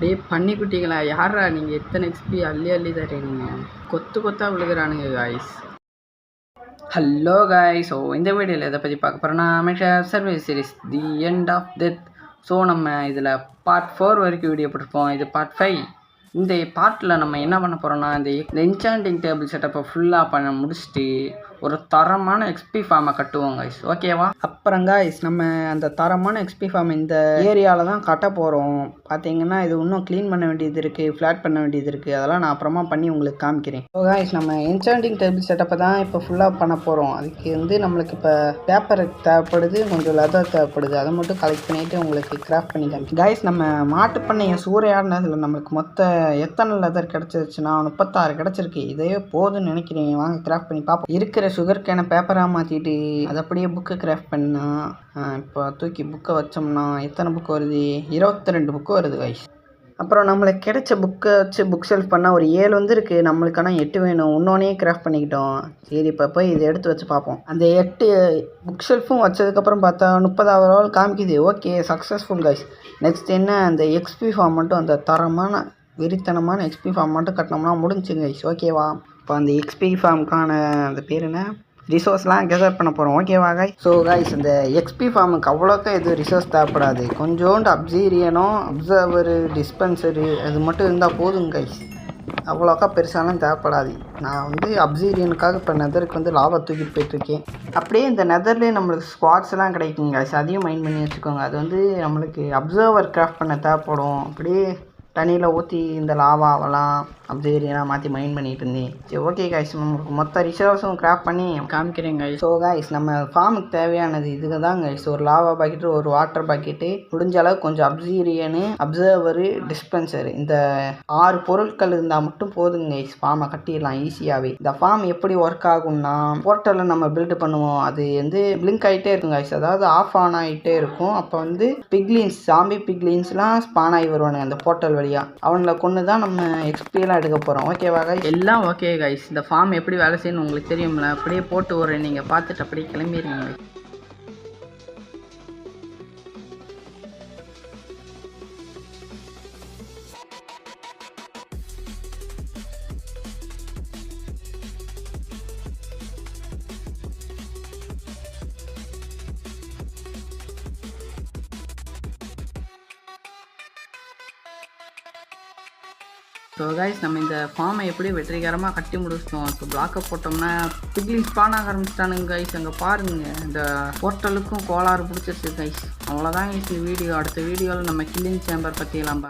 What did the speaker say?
டேய் பன்னிக்குட்டிகளா, யாரா நீங்கள் எத்தனை எக்ஸ்பி அள்ளி அள்ளி தரீங்க? கொத்து கொத்தா விழுகிறானுங்க காய்ஸ். Hello guys. ஸோ இந்த வீடியோவில் எதை பற்றி பார்க்க போகிறோன்னா, அமேஷா service series the end of death. So நம்ம இதில் பார்ட் 4 வரைக்கும் வீடியோ போட்டிருப்போம். இது பார்ட் 5. இந்த பார்ட்டில் நம்ம என்ன பண்ண போகிறோன்னா, இந்த என்சாண்டிங் டேபிள் செட்டப்பை ஃபுல்லாக பண்ண முடிச்சுட்டு ஒரு தரமான எக்ஸ்பி ஃபார்மை கட்டுவோம் கைஸ். ஓகேவா? அப்புறம் கைஸ் நம்ம அந்த தரமான எக்ஸ்பி ஃபார்ம் இந்த ஏரியாவில் தான் கட்ட போகிறோம். பார்த்தீங்கன்னா இது இன்னும் க்ளீன் பண்ண வேண்டியது இருக்குது, ஃப்ளாட் பண்ண வேண்டியது இருக்குது. அதெல்லாம் நான் அப்புறமா பண்ணி உங்களுக்கு காமிக்கிறேன். ஸோ கைஸ் நம்ம என்சாண்டிங் டேபிள் செட்டப்பை தான் இப்போ ஃபுல்லாக பண்ண போகிறோம். அதுக்கு நம்மளுக்கு இப்போ பேப்பர் தேவைப்படுது, கொஞ்சம் லெதர் தேவைப்படுது. அதை மட்டும் கலெக்ட் பண்ணிவிட்டு உங்களுக்கு கிராஃப்ட் பண்ணி காமிக்கிறேன். கைஸ் நம்ம மாட்டு பண்ணைய சூறையாடினதில் நம்மளுக்கு மொத்த எத்தனை லெதர் கிடச்சிருச்சுன்னா 36 கிடச்சிருக்கு. இதே போதுன்னு நினைக்கிறேன். வாங்க கிராஃப்ட் பண்ணி பார்ப்போம். இருக்கிற சுகர் கேனை பேப்பராக மாற்றிட்டு அதை அப்படியே புக்கை கிராஃப்ட் பண்ணால் இப்போ தூக்கி புக்கை வச்சோம்னா எத்தனை புக்கு வருது? 22 புக்கு வருது கைஸ். அப்புறம் நம்மளுக்கு கிடைச்ச புக்கை வச்சு புக் செல்ஃப் பண்ணால் ஒரு 7 வந்துருக்கு. நம்மளுக்கான 8 வேணும். இன்னொன்னே கிராஃப்ட் பண்ணிக்கிட்டோம். சரி இப்போ போய் இதை எடுத்து வச்சு பார்ப்போம். அந்த 8 புக் ஷெல்ஃபும் வச்சதுக்கப்புறம் பார்த்தா 30வது லெவல் காமிக்குது. Okay successful guys. நெக்ஸ்ட் என்ன, அந்த எக்ஸ்பி ஃபார்ம் மட்டும், அந்த தரமான வெறித்தனமான எக்ஸ்பி ஃபார்ம் மட்டும் கட்டினோம்னா முடிஞ்சுங்க கைஸ். ஓகேவா? இப்போ அந்த எக்ஸ்பி ஃபார்முக்கான அந்த பேர் என்ன, ரிசோர்ஸ்லாம் கெதர் பண்ண போகிறோம். ஓகேவா கைஸ்? ஸோ கைஸ் இந்த எக்ஸ்பி ஃபார்முக்கு அவ்வளோக்கா எதுவும் ரிசோர்ஸ் தேவைப்படாது. கொஞ்சோண்டு அப்சீரியனும் அப்சர்வரு டிஸ்பென்சரு அது மட்டும் இருந்தால் போதுங்க கைஸ். அவ்வளோக்கா பெருசாலாம் தேவைப்படாது. நான் அப்சீரியனுக்காக இப்போ நெதருக்கு லாவா தூக்கிட்டு போயிட்டுருக்கேன். அப்படியே இந்த நெதர்லேயே நம்மளுக்கு ஸ்குவாட்ஸ்லாம் கிடைக்குங்க கைஸ். அதையும் மைண்ட் பண்ணி வச்சுக்கோங்க. அது நம்மளுக்கு அப்சர்வர் கிராஃப்ட் பண்ண தேவைப்படும். அப்படியே தண்ணியில் ஊற்றி இந்த லாவாவெல்லாம் அப்சர்வராக மாற்றி மைண்ட் பண்ணிட்டு இருந்தேன். சரி ஓகே கைஸ், நம்மளுக்கு மொத்த ரிசர்வ்ஸும் கிராஃப்ட் பண்ணி காமிக்கிறேன் கைஸ். ஸோ கைஸ் நம்ம ஃபார்முக்கு தேவையானது இதுக்கு தான் கைஸ். ஒரு லாவா பாக்கெட்டு, ஒரு வாட்டர் பாக்கெட்டு, முடிஞ்ச அளவுக்கு கொஞ்சம் அப்சீரியனு, அப்சர்வரு, டிஸ்பென்சரு, இந்த 6 பொருட்கள் இருந்தால் மட்டும் போதுங்க கைஸ். ஃபார்மை கட்டிடலாம் ஈஸியாகவே. இந்த ஃபார்ம் எப்படி ஒர்க் ஆகும்னா, போர்ட்டலில் நம்ம பில்டு பண்ணுவோம். அது பிளிங்க் ஆகிட்டே இருக்கும் கைஸ். அதாவது ஆஃப் ஆன் ஆகிட்டே இருக்கும். அப்போ பிக்லின்ஸ், சாம்பி பிக்லின்ஸ்லாம் ஸ்பான் ஆகி வருவானுங்க அந்த போர்ட்டல் வழியாக. அவனை கொண்டு தான் நம்ம எக்ஸ்பியெல்லாம் எடுக்க போகிறோம். ஓகேவா கைஸ்? எல்லாம் ஓகே கைஸ். இந்த ஃபார்ம் எப்படி வேலை செய்யணும் உங்களுக்கு தெரியும்ல. அப்படியே போட்டு வரேன், நீங்கள் பார்த்துட்டு அப்படியே கிளம்பிடுங்க. ஸோ கைஸ் நம்ம இந்த ஃபார்மை எப்படி வெற்றிகரமாக கட்டி முடிச்சிட்டோம். இப்போ பிளாக்கை போட்டோம்னா பிக்லிங் ஸ்பான் ஆக ஆரம்பிச்சிட்டானுங்க கைஸ். அங்கே பாருங்கள், இந்த போர்ட்டலுக்கும் கோளாறு பிடிச்சிருச்சு கைஸ். அவ்வளோதான் கைஸ் இந்த வீடியோ. அடுத்த வீடியோவில் நம்ம கில்லிங் சேம்பர் பற்றியெல்லாம்